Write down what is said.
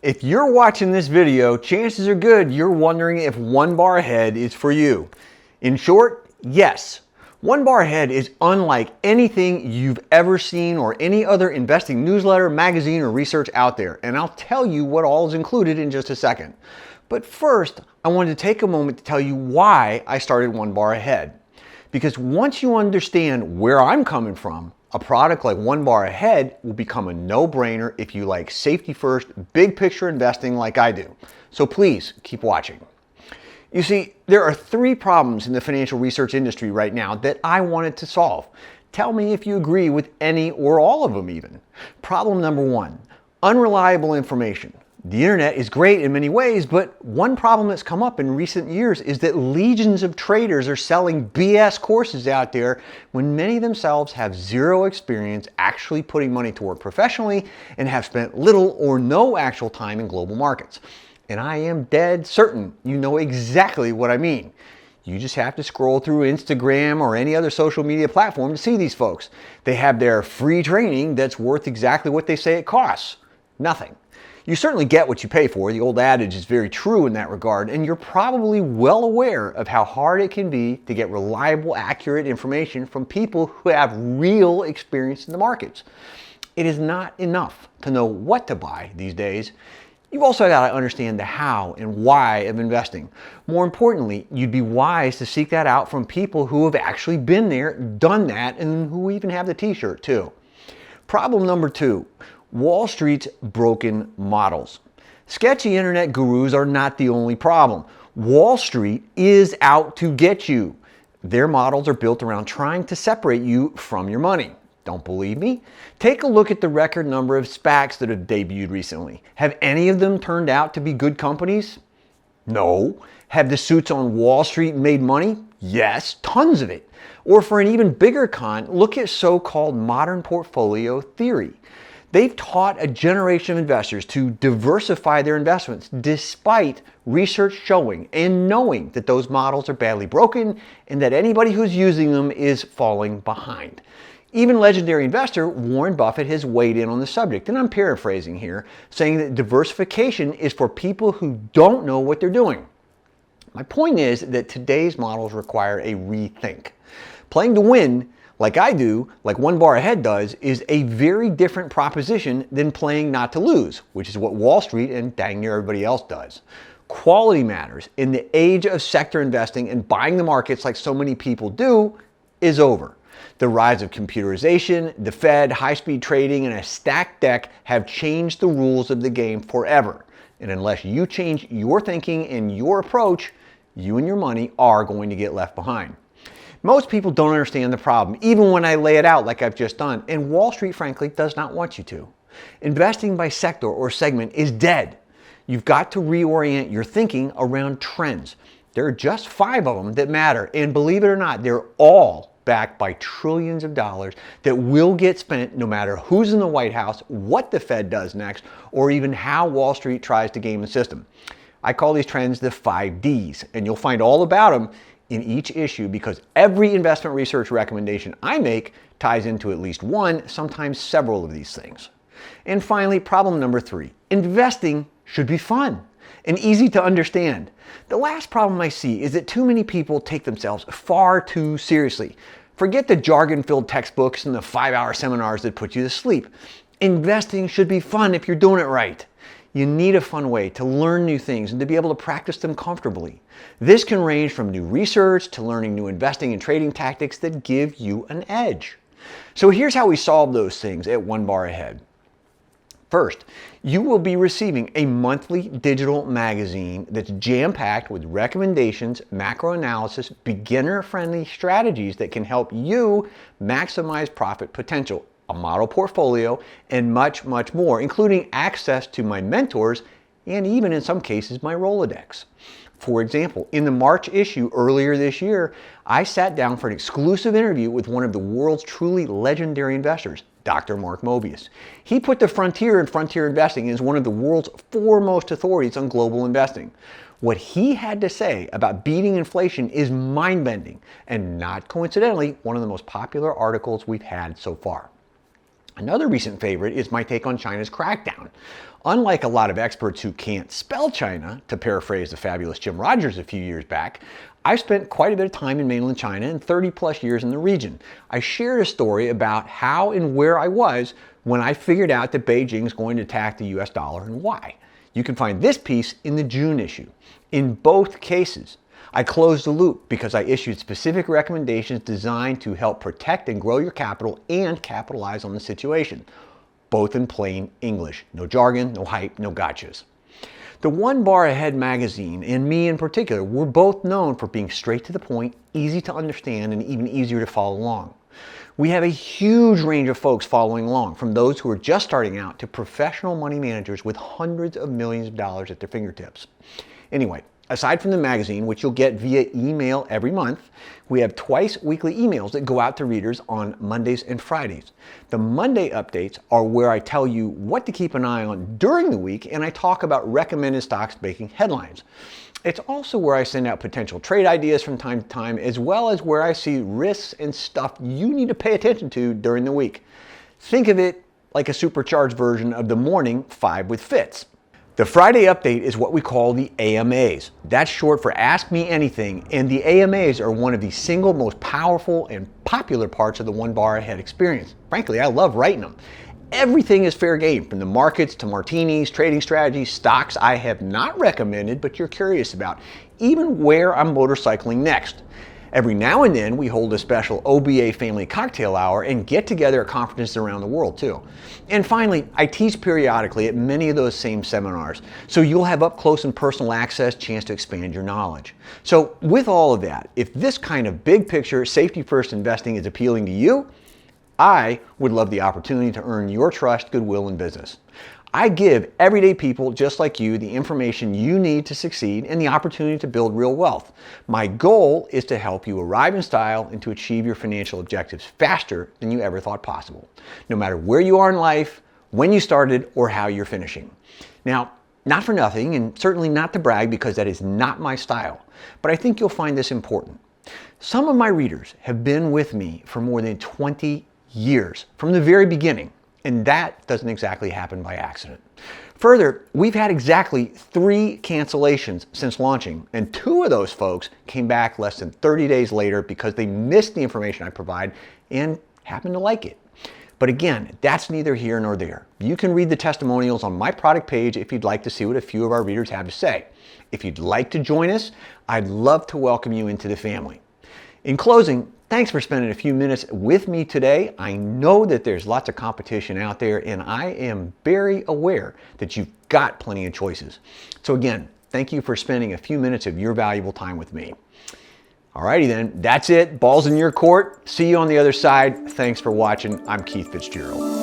If you're watching this video, chances are good you're wondering if one bar ahead is for you. In short, yes. One bar ahead is unlike anything you've ever seen or any other investing newsletter, magazine, or research out there. And I'll tell you what all is included in just a second. But first, I wanted to take a moment to tell you why I started One Bar Ahead. Because once you understand where I'm coming from, a product like One Bar Ahead will become a no-brainer if you like safety first, big picture investing like I do. So please keep watching. You see, there are three problems in the financial research industry right now that I wanted to solve. Tell me if you agree with any or all of them even. Problem number one, unreliable information. The internet is great in many ways, but one problem that's come up in recent years is that legions of traders are selling BS courses out there when many themselves have zero experience actually putting money to work professionally and have spent little or no actual time in global markets. And I am dead certain you know exactly what I mean. You just have to scroll through Instagram or any other social media platform to see these folks. They have their free training that's worth exactly what they say it costs. Nothing. You certainly get what you pay for. The old adage is very true in that regard, and you're probably well aware of how hard it can be to get reliable, accurate information from people who have real experience in the markets. It is not enough to know what to buy these days. You've also got to understand the how and why of investing. More importantly, you'd be wise to seek that out from people who have actually been there, done that, and who even have the t-shirt too. Problem number two. Wall Street's broken models. Sketchy internet gurus are not the only problem. Wall Street is out to get you. Their models are built around trying to separate you from your money. Don't believe me? Take a look at the record number of SPACs that have debuted recently. Have any of them turned out to be good companies? No. Have the suits on Wall Street made money? Yes, tons of it. Or for an even bigger con, look at so-called modern portfolio theory. They've taught a generation of investors to diversify their investments despite research showing and knowing that those models are badly broken and that anybody who's using them is falling behind. Even legendary investor Warren Buffett has weighed in on the subject, and I'm paraphrasing here, saying that diversification is for people who don't know what they're doing. My point is that today's models require a rethink. Playing to win, like I do, like One Bar Ahead does, is a very different proposition than playing not to lose, which is what Wall Street and dang near everybody else does. Quality matters. In the age of sector investing and buying the markets like so many people do is over. The rise of computerization, the Fed, high-speed trading, and a stacked deck have changed the rules of the game forever. And unless you change your thinking and your approach, you and your money are going to get left behind. Most people don't understand the problem, even when I lay it out like I've just done, and Wall Street, frankly, does not want you to. Investing by sector or segment is dead. You've got to reorient your thinking around trends. There are just 5 of them that matter, and believe it or not, they're all backed by trillions of dollars that will get spent no matter who's in the White House, what the Fed does next, or even how Wall Street tries to game the system. I call these trends the 5 Ds, and you'll find all about them in each issue because every investment research recommendation I make ties into at least one, sometimes several of these things. And finally, problem number 3, investing should be fun and easy to understand. The last problem I see is that too many people take themselves far too seriously. Forget the jargon-filled textbooks and the 5-hour seminars that put you to sleep. Investing should be fun if you're doing it right. You need a fun way to learn new things and to be able to practice them comfortably. This can range from new research to learning new investing and trading tactics that give you an edge. So here's how we solve those things at One Bar Ahead. First, you will be receiving a monthly digital magazine that's jam-packed with recommendations, macro analysis, beginner-friendly strategies that can help you maximize profit potential, a model portfolio, and much, much more, including access to my mentors and even in some cases my Rolodex. For example, in the March issue earlier this year, I sat down for an exclusive interview with one of the world's truly legendary investors, Dr. Mark Mobius. He put the frontier in frontier investing as one of the world's foremost authorities on global investing. What he had to say about beating inflation is mind-bending and not coincidentally one of the most popular articles we've had so far. Another recent favorite is my take on China's crackdown. Unlike a lot of experts who can't spell China, to paraphrase the fabulous Jim Rogers a few years back, I've spent quite a bit of time in mainland China and 30 plus years in the region. I shared a story about how and where I was when I figured out that Beijing is going to attack the US dollar and why. You can find this piece in the June issue. In both cases, I closed the loop because I issued specific recommendations designed to help protect and grow your capital and capitalize on the situation. Both in plain English. No jargon, no hype, no gotchas. The One Bar Ahead magazine, and me in particular, we're both known for being straight to the point, easy to understand, and even easier to follow along. We have a huge range of folks following along, from those who are just starting out to professional money managers with hundreds of millions of dollars at their fingertips. Anyway, aside from the magazine, which you'll get via email every month, we have twice weekly emails that go out to readers on Mondays and Fridays. The Monday updates are where I tell you what to keep an eye on during the week, and I talk about recommended stocks making headlines. It's also where I send out potential trade ideas from time to time, as well as where I see risks and stuff you need to pay attention to during the week. Think of it like a supercharged version of the morning 5 with Fitz. The Friday update is what we call the AMAs. That's short for Ask Me Anything, and the AMAs are one of the single most powerful and popular parts of the One Bar Ahead experience. Frankly, I love writing them. Everything is fair game, from the markets to martinis, trading strategies, stocks I have not recommended but you're curious about, even where I'm motorcycling next. Every now and then we hold a special OBA family cocktail hour and get together at conferences around the world too. And finally, I teach periodically at many of those same seminars, so you'll have up close and personal access, chance to expand your knowledge. So with all of that, if this kind of big picture, safety first investing is appealing to you, I would love the opportunity to earn your trust, goodwill, and business. I give everyday people just like you the information you need to succeed and the opportunity to build real wealth. My goal is to help you arrive in style and to achieve your financial objectives faster than you ever thought possible, no matter where you are in life, when you started, or how you're finishing. Now, not for nothing, and certainly not to brag because that is not my style, but I think you'll find this important. Some of my readers have been with me for more than 20 years, from the very beginning. And that doesn't exactly happen by accident. Further, we've had exactly 3 cancellations since launching, and 2 of those folks came back less than 30 days later because they missed the information I provide and happened to like it. But again, that's neither here nor there. You can read the testimonials on my product page if you'd like to see what a few of our readers have to say. If you'd like to join us, I'd love to welcome you into the family. In closing, thanks for spending a few minutes with me today. I know that there's lots of competition out there, and I am very aware that you've got plenty of choices. So again, thank you for spending a few minutes of your valuable time with me. Alrighty then, that's it. Ball's in your court. See you on the other side. Thanks for watching. I'm Keith Fitz-Gerald.